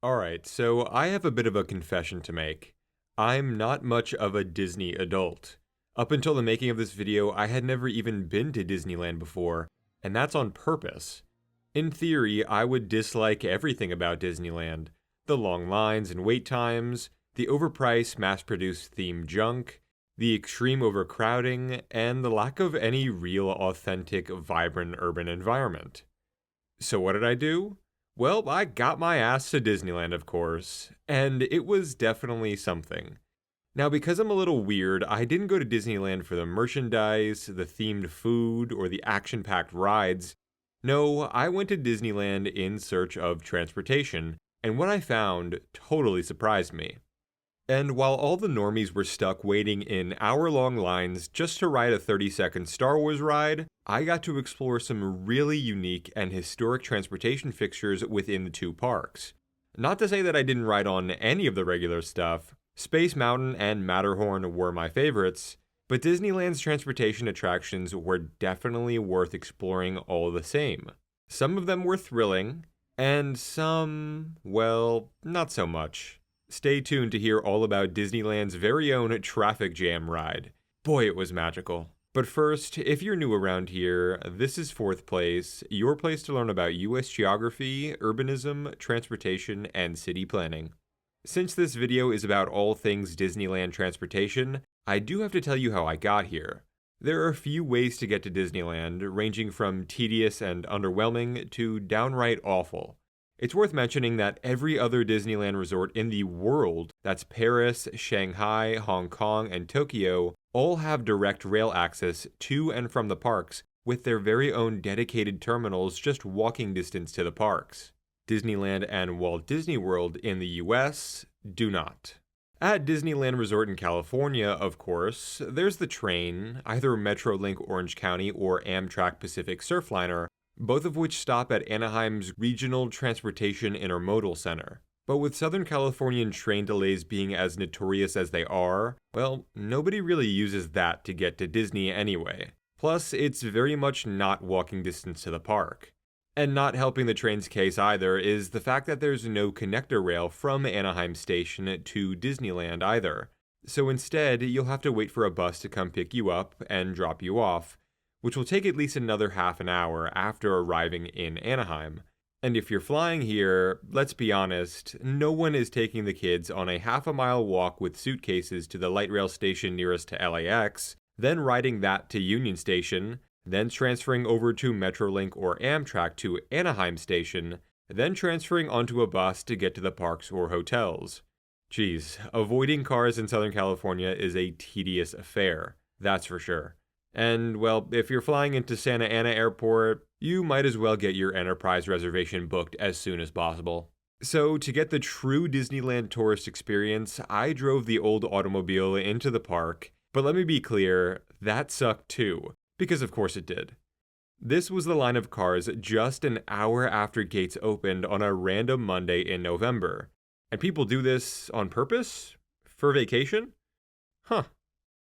Alright, so I have a bit of a confession to make. I'm not much of a Disney adult. Up until the making of this video, I had never even been to Disneyland before, and that's on purpose. In theory, I would dislike everything about Disneyland. The long lines and wait times, the overpriced, mass-produced theme junk, the extreme overcrowding, and the lack of any real, authentic, vibrant urban environment. So what did I do? Well, I got my ass to Disneyland, of course, and it was definitely something. Now, because I'm a little weird, I didn't go to Disneyland for the merchandise, the themed food, or the action packed rides. No, I went to Disneyland in search of transportation, and what I found totally surprised me. And while all the normies were stuck waiting in hour-long lines just to ride a 30-second Star Wars ride, I got to explore some really unique and historic transportation fixtures within the two parks. Not to say that I didn't ride on any of the regular stuff. Space Mountain and Matterhorn were my favorites, but Disneyland's transportation attractions were definitely worth exploring all the same. Some of them were thrilling, and some, well, not so much. Stay tuned to hear all about Disneyland's very own traffic jam ride. Boy, it was magical. But first, if you're new around here, this is Fourth Place, your place to learn about US geography, urbanism, transportation, and city planning. Since this video is about all things Disneyland transportation, I do have to tell you how I got here. There are a few ways to get to Disneyland, ranging from tedious and underwhelming to downright awful. It's worth mentioning that every other Disneyland resort in the world, that's Paris, Shanghai, Hong Kong, and Tokyo, all have direct rail access to and from the parks, with their very own dedicated terminals just walking distance to the parks. Disneyland and Walt Disney World in the US do not. At Disneyland Resort in California, of course, there's the train, either Metrolink Orange County or Amtrak Pacific Surfliner, both of which stop at Anaheim's Regional Transportation Intermodal Center. But with Southern Californian train delays being as notorious as they are, well, nobody really uses that to get to Disney anyway. Plus, it's very much not walking distance to the park. And not helping the train's case either is the fact that there's no connector rail from Anaheim Station to Disneyland either. So instead, you'll have to wait for a bus to come pick you up and drop you off, which will take at least another half an hour after arriving in Anaheim. And if you're flying here, let's be honest, no one is taking the kids on a half-a-mile walk with suitcases to the light rail station nearest to LAX, then riding that to Union Station, then transferring over to Metrolink or Amtrak to Anaheim Station, then transferring onto a bus to get to the parks or hotels. Geez, avoiding cars in Southern California is a tedious affair, that's for sure. And, well, if you're flying into Santa Ana Airport, you might as well get your Enterprise reservation booked as soon as possible. So, to get the true Disneyland tourist experience, I drove the old automobile into the park, but let me be clear, that sucked too, because of course it did. This was the line of cars just an hour after gates opened on a random Monday in November. And people do this on purpose? For vacation? Huh.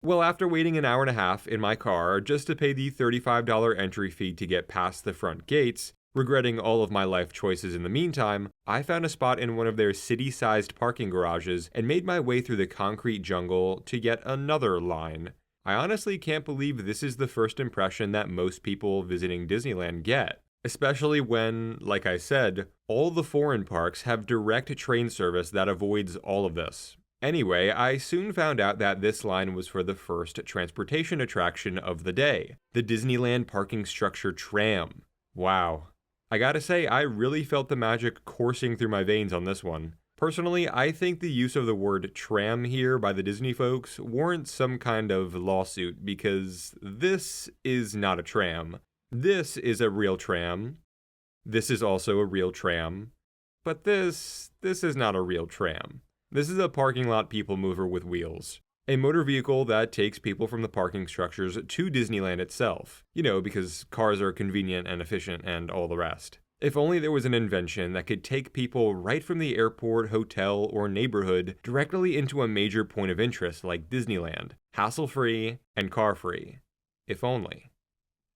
Well, after waiting an hour and a half in my car just to pay the $35 entry fee to get past the front gates, regretting all of my life choices in the meantime, I found a spot in one of their city-sized parking garages and made my way through the concrete jungle to yet another line. I honestly can't believe this is the first impression that most people visiting Disneyland get, especially when, like I said, all the foreign parks have direct train service that avoids all of this. Anyway, I soon found out that this line was for the first transportation attraction of the day, the Disneyland parking structure tram. Wow. I gotta say, I really felt the magic coursing through my veins on this one. Personally, I think the use of the word tram here by the Disney folks warrants some kind of lawsuit because this is not a tram. This is a real tram. This is also a real tram. But this is not a real tram. This is a parking lot people mover with wheels. A motor vehicle that takes people from the parking structures to Disneyland itself. You know, because cars are convenient and efficient and all the rest. If only there was an invention that could take people right from the airport, hotel, or neighborhood directly into a major point of interest like Disneyland. Hassle-free and car-free. If only.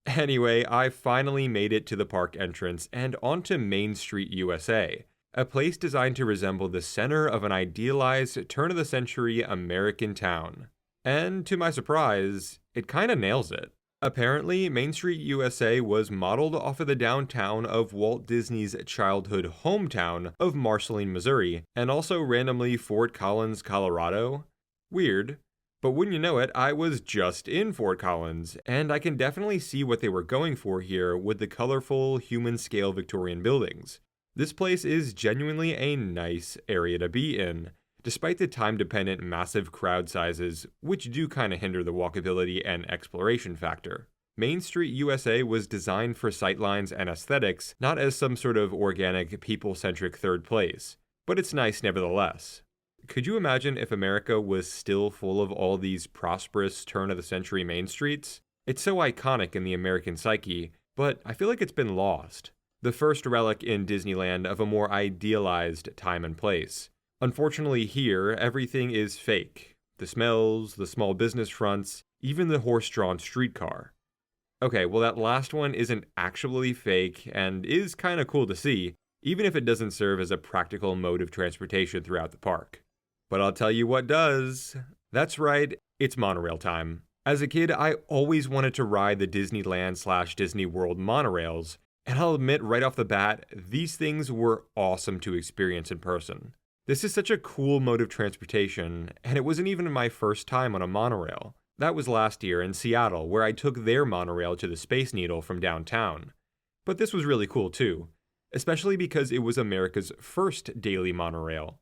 Anyway, I finally made it to the park entrance and onto Main Street USA. a place designed to resemble the center of an idealized turn-of-the-century American town. And to my surprise, it kinda nails it. Apparently, Main Street USA was modeled off of the downtown of Walt Disney's childhood hometown of Marceline, Missouri, and also randomly Fort Collins, Colorado. Weird. But wouldn't you know it, I was just in Fort Collins, and I can definitely see what they were going for here with the colorful, human-scale Victorian buildings. This place is genuinely a nice area to be in, despite the time-dependent massive crowd sizes, which do kinda hinder the walkability and exploration factor. Main Street USA was designed for sightlines and aesthetics, not as some sort of organic, people-centric third place, but it's nice nevertheless. Could you imagine if America was still full of all these prosperous turn-of-the-century main streets? It's so iconic in the American psyche, but I feel like it's been lost. The first relic in Disneyland of a more idealized time and place. Unfortunately here, everything is fake. The smells, the small business fronts, even the horse-drawn streetcar. Okay, well that last one isn't actually fake and is kinda cool to see, even if it doesn't serve as a practical mode of transportation throughout the park. But I'll tell you what does. That's right, it's monorail time. As a kid, I always wanted to ride the Disneyland/Disney World monorails, and I'll admit right off the bat, these things were awesome to experience in person. This is such a cool mode of transportation, and it wasn't even my first time on a monorail. That was last year in Seattle, where I took their monorail to the Space Needle from downtown. But this was really cool too, especially because it was America's first daily monorail.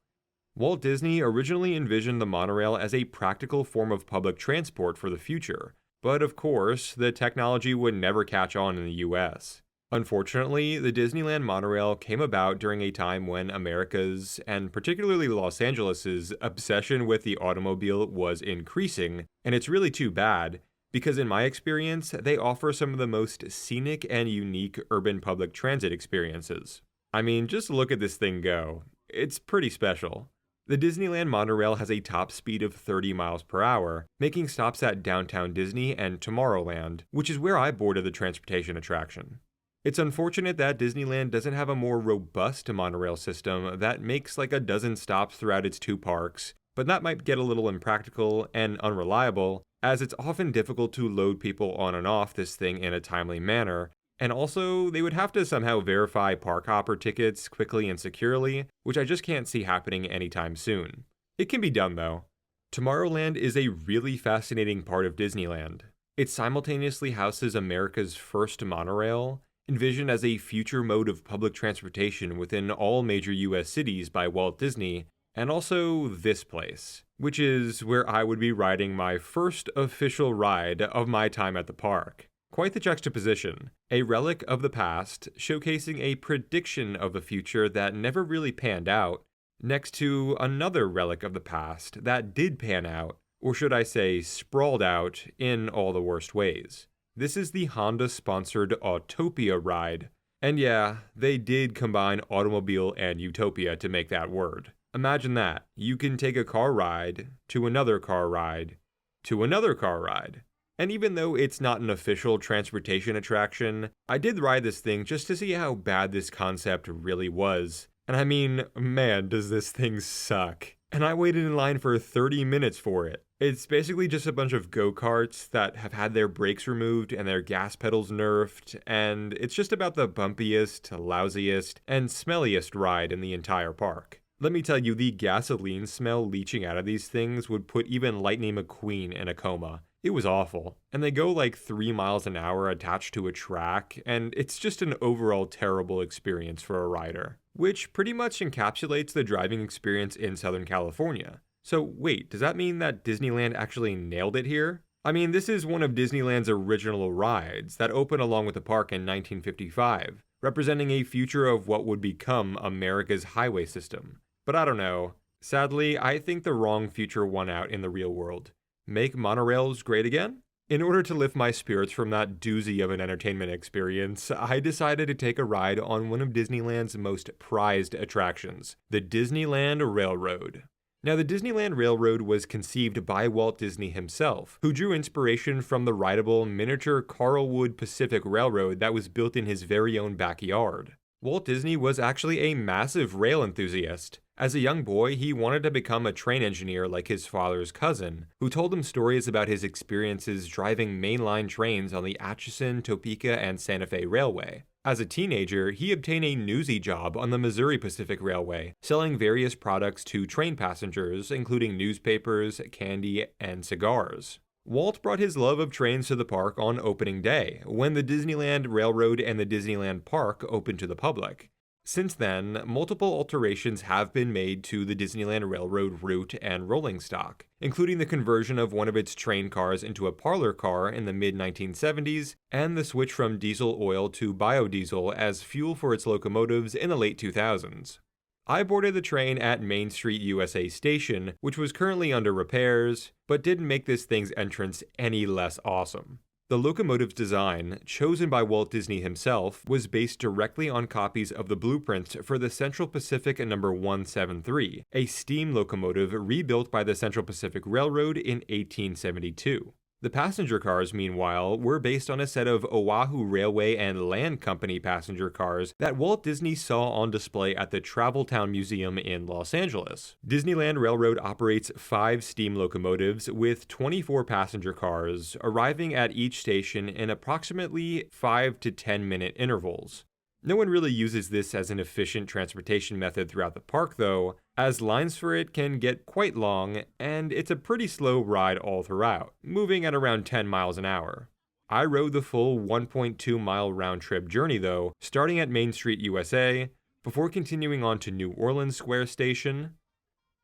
Walt Disney originally envisioned the monorail as a practical form of public transport for the future, but of course, the technology would never catch on in the US. Unfortunately, the Disneyland monorail came about during a time when America's, and particularly Los Angeles's, obsession with the automobile was increasing, and it's really too bad, because in my experience, they offer some of the most scenic and unique urban public transit experiences. I mean, just look at this thing go. It's pretty special. The Disneyland monorail has a top speed of 30 miles per hour, making stops at Downtown Disney and Tomorrowland, which is where I boarded the transportation attraction. It's unfortunate that Disneyland doesn't have a more robust monorail system that makes like a dozen stops throughout its two parks, but that might get a little impractical and unreliable, as it's often difficult to load people on and off this thing in a timely manner, and also they would have to somehow verify park hopper tickets quickly and securely, which I just can't see happening anytime soon. It can be done though. Tomorrowland is a really fascinating part of Disneyland. It simultaneously houses America's first monorail, envisioned as a future mode of public transportation within all major US cities by Walt Disney, and also this place, which is where I would be riding my first official ride of my time at the park. Quite the juxtaposition, a relic of the past, showcasing a prediction of the future that never really panned out, next to another relic of the past that did pan out, or should I say sprawled out, in all the worst ways. This is the Honda-sponsored Autopia ride. And yeah, they did combine automobile and utopia to make that word. Imagine that. You can take a car ride, to another car ride, to another car ride. And even though it's not an official transportation attraction, I did ride this thing just to see how bad this concept really was. And I mean, man, does this thing suck. And I waited in line for 30 minutes for it. It's basically just a bunch of go-karts that have had their brakes removed and their gas pedals nerfed, and it's just about the bumpiest, lousiest, and smelliest ride in the entire park. Let me tell you, the gasoline smell leaching out of these things would put even Lightning McQueen in a coma. It was awful. And they go like 3 miles an hour attached to a track, and it's just an overall terrible experience for a rider, which pretty much encapsulates the driving experience in Southern California. So wait, does that mean that Disneyland actually nailed it here? I mean, this is one of Disneyland's original rides that opened along with the park in 1955, representing a future of what would become America's highway system. But I don't know. Sadly, I think the wrong future won out in the real world. Make monorails great again? In order to lift my spirits from that doozy of an entertainment experience, I decided to take a ride on one of Disneyland's most prized attractions, the Disneyland Railroad. Now, the Disneyland Railroad was conceived by Walt Disney himself, who drew inspiration from the rideable miniature Carlwood Pacific Railroad that was built in his very own backyard. Walt Disney was actually a massive rail enthusiast. As a young boy, he wanted to become a train engineer like his father's cousin, who told him stories about his experiences driving mainline trains on the Atchison, Topeka, and Santa Fe Railway. As a teenager, he obtained a newsy job on the Missouri Pacific Railway, selling various products to train passengers, including newspapers, candy, and cigars. Walt brought his love of trains to the park on opening day, when the Disneyland Railroad and the Disneyland Park opened to the public. Since then, multiple alterations have been made to the Disneyland Railroad route and rolling stock, including the conversion of one of its train cars into a parlor car in the mid-1970s, and the switch from diesel oil to biodiesel as fuel for its locomotives in the late 2000s. I boarded the train at Main Street USA Station, which was currently under repairs, but didn't make this thing's entrance any less awesome. The locomotive's design, chosen by Walt Disney himself, was based directly on copies of the blueprints for the Central Pacific No. 173, a steam locomotive rebuilt by the Central Pacific Railroad in 1872. The passenger cars, meanwhile, were based on a set of Oahu Railway and Land Company passenger cars that Walt Disney saw on display at the Traveltown Museum in Los Angeles. Disneyland Railroad operates 5 steam locomotives with 24 passenger cars, arriving at each station in approximately 5 to 10 minute intervals. No one really uses this as an efficient transportation method throughout the park though, as lines for it can get quite long, and it's a pretty slow ride all throughout, moving at around 10 miles an hour. I rode the full 1.2 mile round-trip journey though, starting at Main Street USA, before continuing on to New Orleans Square Station,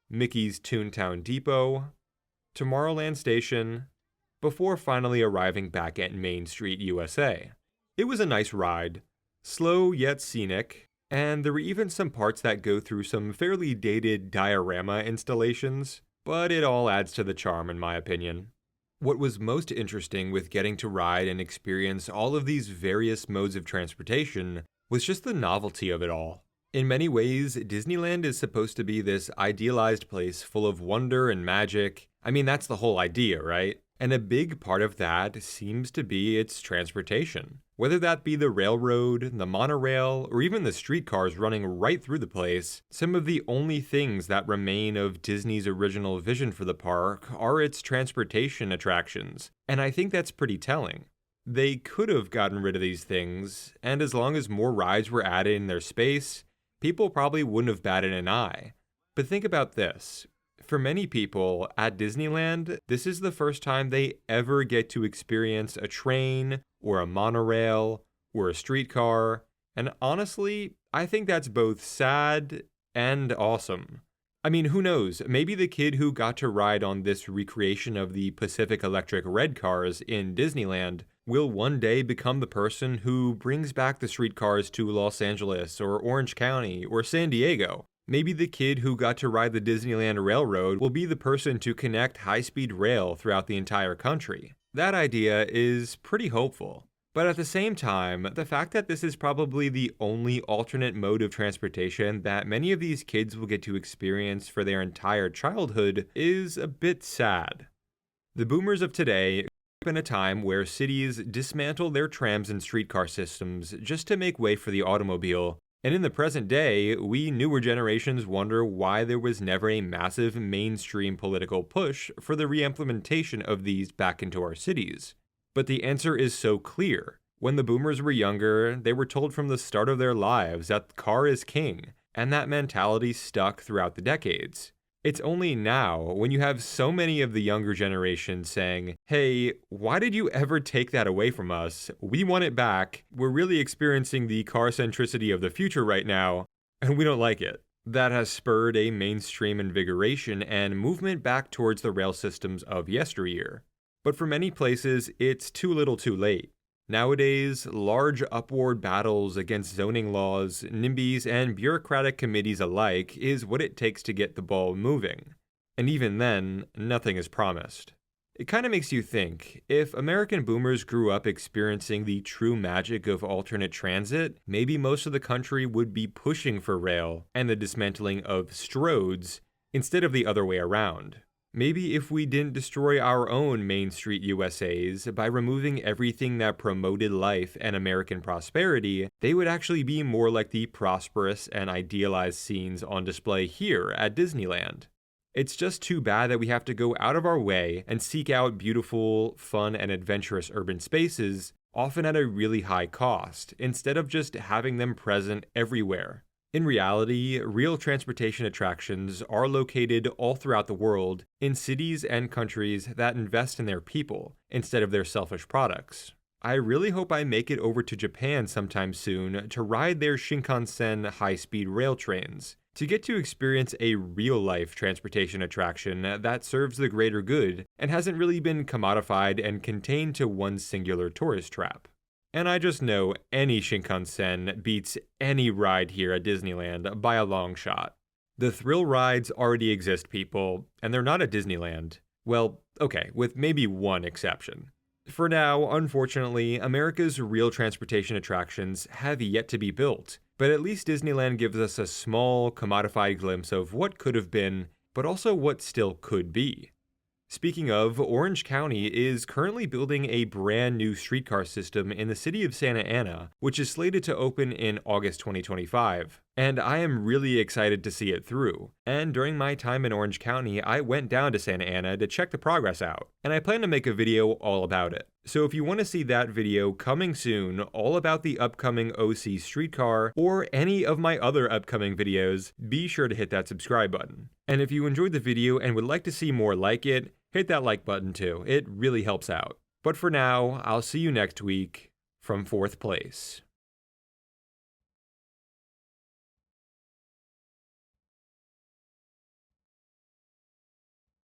Mickey's Toontown Depot, Tomorrowland Station, before finally arriving back at Main Street USA. It was a nice ride. Slow yet scenic, and there were even some parts that go through some fairly dated diorama installations, but it all adds to the charm in my opinion. What was most interesting with getting to ride and experience all of these various modes of transportation was just the novelty of it all. In many ways, Disneyland is supposed to be this idealized place full of wonder and magic. I mean, that's the whole idea, right? And a big part of that seems to be its transportation. Whether that be the railroad, the monorail, or even the streetcars running right through the place, some of the only things that remain of Disney's original vision for the park are its transportation attractions, and I think that's pretty telling. They could have gotten rid of these things, and as long as more rides were added in their space, people probably wouldn't have batted an eye. But think about this. For many people at Disneyland, this is the first time they ever get to experience a train, or a monorail, or a streetcar, and honestly, I think that's both sad and awesome. I mean, who knows, maybe the kid who got to ride on this recreation of the Pacific Electric red cars in Disneyland will one day become the person who brings back the streetcars to Los Angeles, or Orange County, or San Diego. Maybe the kid who got to ride the Disneyland Railroad will be the person to connect high-speed rail throughout the entire country. That idea is pretty hopeful. But at the same time, the fact that this is probably the only alternate mode of transportation that many of these kids will get to experience for their entire childhood is a bit sad. The boomers of today grew up in a time where cities dismantle their trams and streetcar systems just to make way for the automobile. And in the present day, we newer generations wonder why there was never a massive mainstream political push for the re-implementation of these back into our cities. But the answer is so clear. When the boomers were younger, they were told from the start of their lives that the car is king, and that mentality stuck throughout the decades. It's only now, when you have so many of the younger generation saying, hey, why did you ever take that away from us? We want it back. We're really experiencing the car centricity of the future right now, and we don't like it. That has spurred a mainstream invigoration and movement back towards the rail systems of yesteryear. But for many places, it's too little too late. Nowadays, large upward battles against zoning laws, NIMBYs, and bureaucratic committees alike is what it takes to get the ball moving. And even then, nothing is promised. It kind of makes you think, if American boomers grew up experiencing the true magic of alternate transit, maybe most of the country would be pushing for rail and the dismantling of stroads instead of the other way around. Maybe if we didn't destroy our own Main Street USAs by removing everything that promoted life and American prosperity, they would actually be more like the prosperous and idealized scenes on display here at Disneyland. It's just too bad that we have to go out of our way and seek out beautiful, fun, and adventurous urban spaces, often at a really high cost, instead of just having them present everywhere. In reality, real transportation attractions are located all throughout the world in cities and countries that invest in their people instead of their selfish products. I really hope I make it over to Japan sometime soon to ride their Shinkansen high-speed rail trains, to get to experience a real-life transportation attraction that serves the greater good and hasn't really been commodified and contained to one singular tourist trap. And I just know any Shinkansen beats any ride here at Disneyland by a long shot. The thrill rides already exist, people, and they're not at Disneyland. Well, okay, with maybe one exception. For now, unfortunately, America's real transportation attractions have yet to be built, but at least Disneyland gives us a small, commodified glimpse of what could have been, but also what still could be. Speaking of, Orange County is currently building a brand new streetcar system in the city of Santa Ana, which is slated to open in August 2025. And I am really excited to see it through. And during my time in Orange County, I went down to Santa Ana to check the progress out, and I plan to make a video all about it. So if you want to see that video coming soon, all about the upcoming OC streetcar, or any of my other upcoming videos, be sure to hit that subscribe button. And if you enjoyed the video and would like to see more like it, hit that like button too, it really helps out. But for now, I'll see you next week from 4th place.